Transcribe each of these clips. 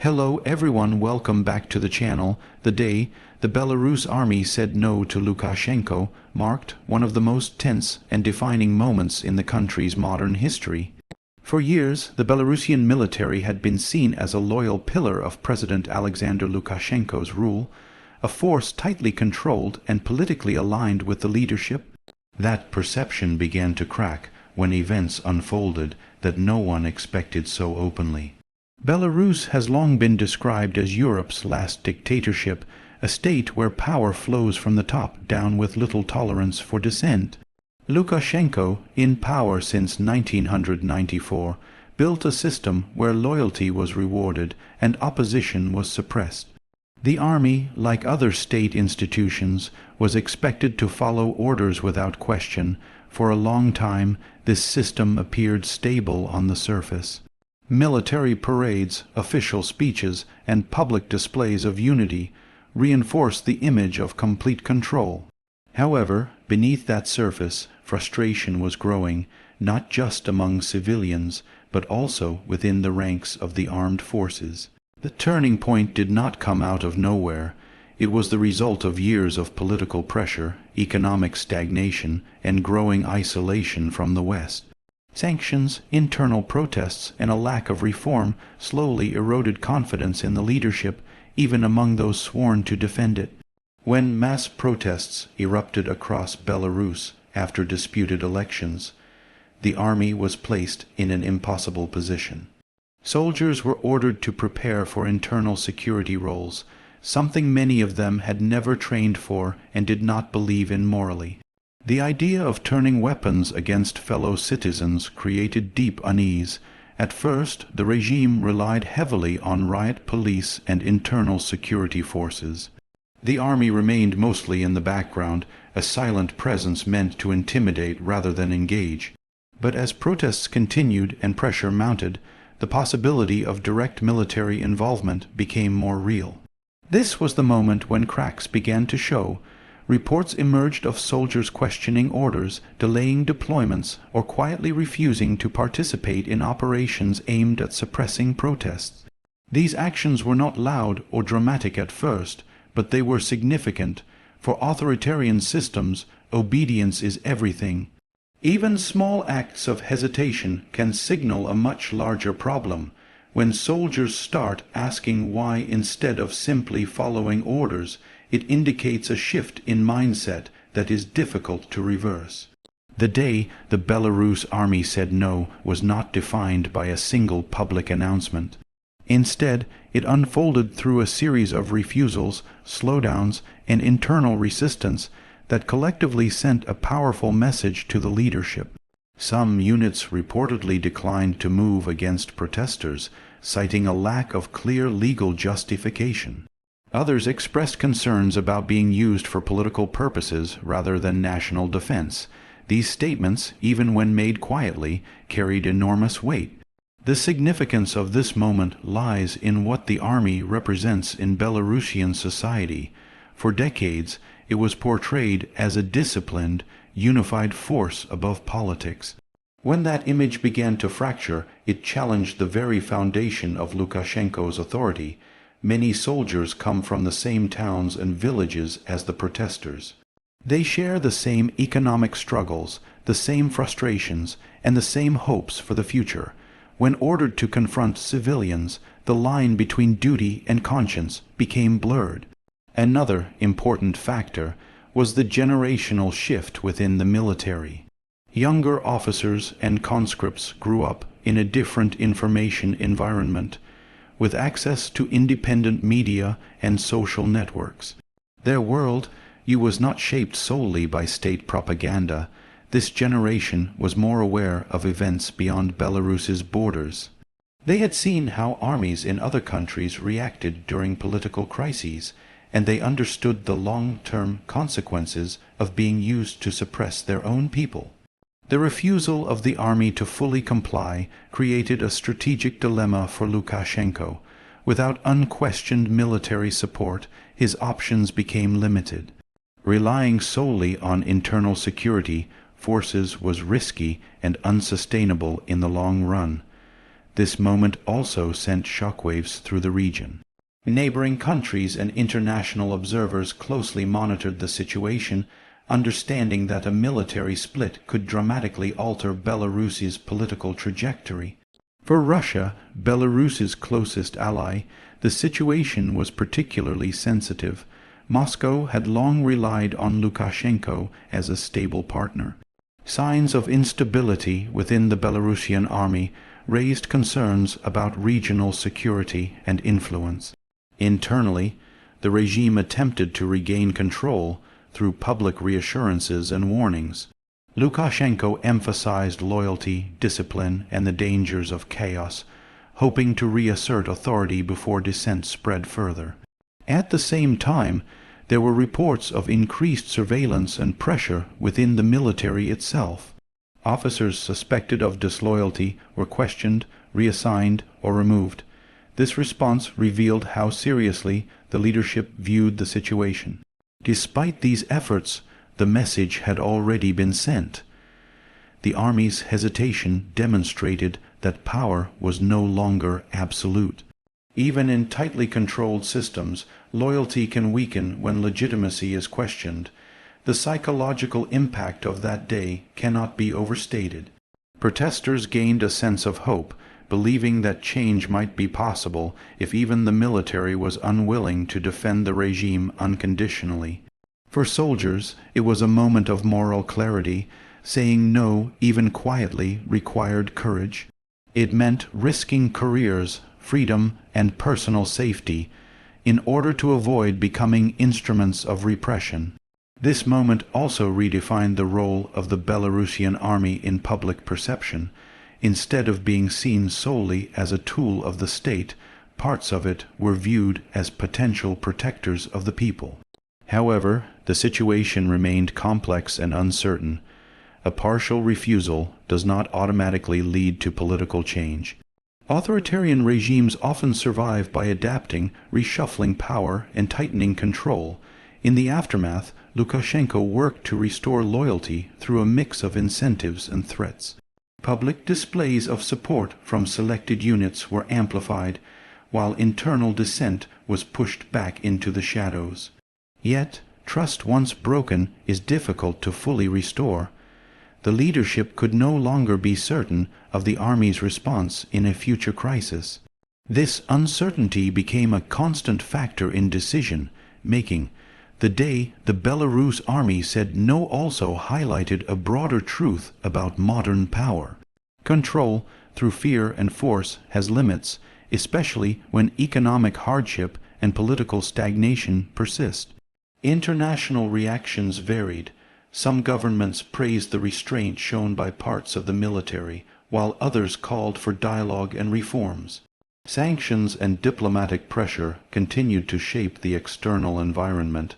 Hello everyone, welcome back to the channel. The day the Belarus army said no to Lukashenko marked one of the most tense and defining moments in the country's modern history. For years, the Belarusian military had been seen as a loyal pillar of President Alexander Lukashenko's rule, a force tightly controlled and politically aligned with the leadership. That perception began to crack when events unfolded that no one expected so openly. Belarus has long been described as Europe's last dictatorship, a state where power flows from the top down with little tolerance for dissent. Lukashenko, in power since 1994, built a system where loyalty was rewarded and opposition was suppressed. The army, like other state institutions, was expected to follow orders without question. For a long time, this system appeared stable on the surface. Military parades, official speeches, and public displays of unity reinforced the image of complete control. However, beneath that surface, frustration was growing, not just among civilians, but also within the ranks of the armed forces. The turning point did not come out of nowhere. It was the result of years of political pressure, economic stagnation, and growing isolation from the West. Sanctions, internal protests, and a lack of reform slowly eroded confidence in the leadership, even among those sworn to defend it. When mass protests erupted across Belarus after disputed elections, the army was placed in an impossible position. Soldiers were ordered to prepare for internal security roles, something many of them had never trained for and did not believe in morally. The idea of turning weapons against fellow citizens created deep unease. At first, the regime relied heavily on riot police and internal security forces. The army remained mostly in the background, a silent presence meant to intimidate rather than engage. But as protests continued and pressure mounted, the possibility of direct military involvement became more real. This was the moment when cracks began to show. Reports emerged of soldiers questioning orders, delaying deployments, or quietly refusing to participate in operations aimed at suppressing protests. These actions were not loud or dramatic at first, but they were significant. For authoritarian systems, obedience is everything. Even small acts of hesitation can signal a much larger problem. When soldiers start asking why instead of simply following orders, it indicates a shift in mindset that is difficult to reverse. The day the Belarus army said no was not defined by a single public announcement. Instead, it unfolded through a series of refusals, slowdowns, and internal resistance that collectively sent a powerful message to the leadership. Some units reportedly declined to move against protesters, citing a lack of clear legal justification. Others expressed concerns about being used for political purposes rather than national defense. These statements, even when made quietly, carried enormous weight. The significance of this moment lies in what the army represents in Belarusian society. For decades, it was portrayed as a disciplined, unified force above politics. When that image began to fracture, it challenged the very foundation of Lukashenko's authority. Many soldiers come from the same towns and villages as the protesters. They share the same economic struggles, the same frustrations, and the same hopes for the future. When ordered to confront civilians, the line between duty and conscience became blurred. Another important factor was the generational shift within the military. Younger officers and conscripts grew up in a different information environment, with access to independent media and social networks. Their world was not shaped solely by state propaganda. This generation was more aware of events beyond Belarus's borders. They had seen how armies in other countries reacted during political crises, and they understood the long-term consequences of being used to suppress their own people. The refusal of the army to fully comply created a strategic dilemma for Lukashenko. Without unquestioned military support, his options became limited. Relying solely on internal security forces was risky and unsustainable in the long run. This moment also sent shockwaves through the region. Neighboring countries and international observers closely monitored the situation, understanding that a military split could dramatically alter Belarus's political trajectory. For Russia, Belarus's closest ally, the situation was particularly sensitive. Moscow had long relied on Lukashenko as a stable partner. Signs of instability within the Belarusian army raised concerns about regional security and influence. Internally, the regime attempted to regain control through public reassurances and warnings. Lukashenko emphasized loyalty, discipline, and the dangers of chaos, hoping to reassert authority before dissent spread further. At the same time, there were reports of increased surveillance and pressure within the military itself. Officers suspected of disloyalty were questioned, reassigned, or removed. This response revealed how seriously the leadership viewed the situation. Despite these efforts, the message had already been sent. The army's hesitation demonstrated that power was no longer absolute. Even in tightly controlled systems, loyalty can weaken when legitimacy is questioned. The psychological impact of that day cannot be overstated. Protesters gained a sense of hope, believing that change might be possible if even the military was unwilling to defend the regime unconditionally. For soldiers, it was a moment of moral clarity. Saying no, even quietly, required courage. It meant risking careers, freedom, and personal safety in order to avoid becoming instruments of repression. This moment also redefined the role of the Belarusian army in public perception. Instead of being seen solely as a tool of the state, parts of it were viewed as potential protectors of the people. However, the situation remained complex and uncertain. A partial refusal does not automatically lead to political change. Authoritarian regimes often survive by adapting, reshuffling power, and tightening control. In the aftermath, Lukashenko worked to restore loyalty through a mix of incentives and threats. Public displays of support from selected units were amplified, while internal dissent was pushed back into the shadows. Yet, trust once broken is difficult to fully restore. The leadership could no longer be certain of the army's response in a future crisis. This uncertainty became a constant factor in decision-making. The day the Belarus army said no also highlighted a broader truth about modern power. Control, through fear and force, has limits, especially when economic hardship and political stagnation persist. International reactions varied. Some governments praised the restraint shown by parts of the military, while others called for dialogue and reforms. Sanctions and diplomatic pressure continued to shape the external environment.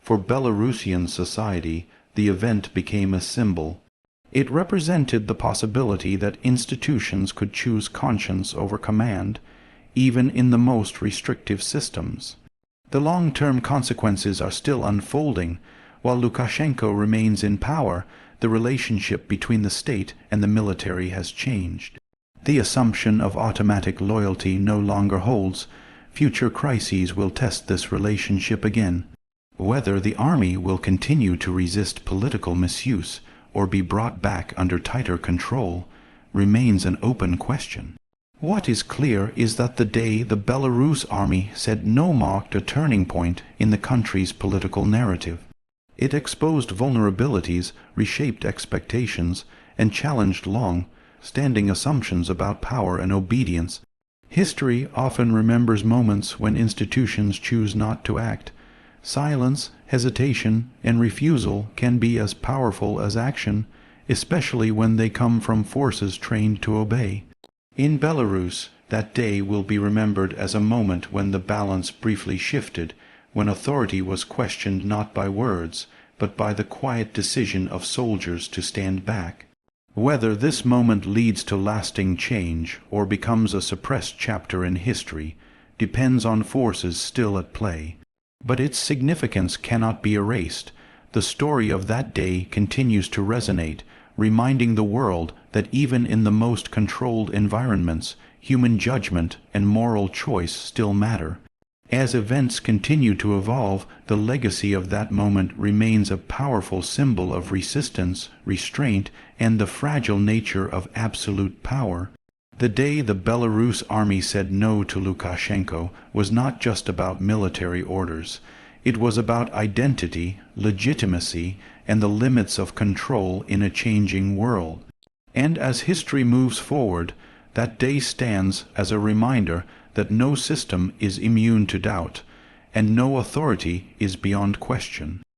For Belarusian society, the event became a symbol. It represented the possibility that institutions could choose conscience over command, even in the most restrictive systems. The long-term consequences are still unfolding. While Lukashenko remains in power, the relationship between the state and the military has changed. The assumption of automatic loyalty no longer holds. Future crises will test this relationship again. Whether the army will continue to resist political misuse or be brought back under tighter control remains an open question. What is clear is that the day the Belarus army said no marked a turning point in the country's political narrative. It exposed vulnerabilities, reshaped expectations, and challenged long-standing assumptions about power and obedience. History often remembers moments when institutions choose not to act. Silence, hesitation, and refusal can be as powerful as action, especially when they come from forces trained to obey. In Belarus, that day will be remembered as a moment when the balance briefly shifted, when authority was questioned not by words, but by the quiet decision of soldiers to stand back. Whether this moment leads to lasting change or becomes a suppressed chapter in history depends on forces still at play. But its significance cannot be erased. The story of that day continues to resonate, reminding the world that even in the most controlled environments, human judgment and moral choice still matter. As events continue to evolve, the legacy of that moment remains a powerful symbol of resistance, restraint, and the fragile nature of absolute power. The day the Belarus army said no to Lukashenko was not just about military orders. It was about identity, legitimacy, and the limits of control in a changing world. And as history moves forward, that day stands as a reminder that no system is immune to doubt, and no authority is beyond question.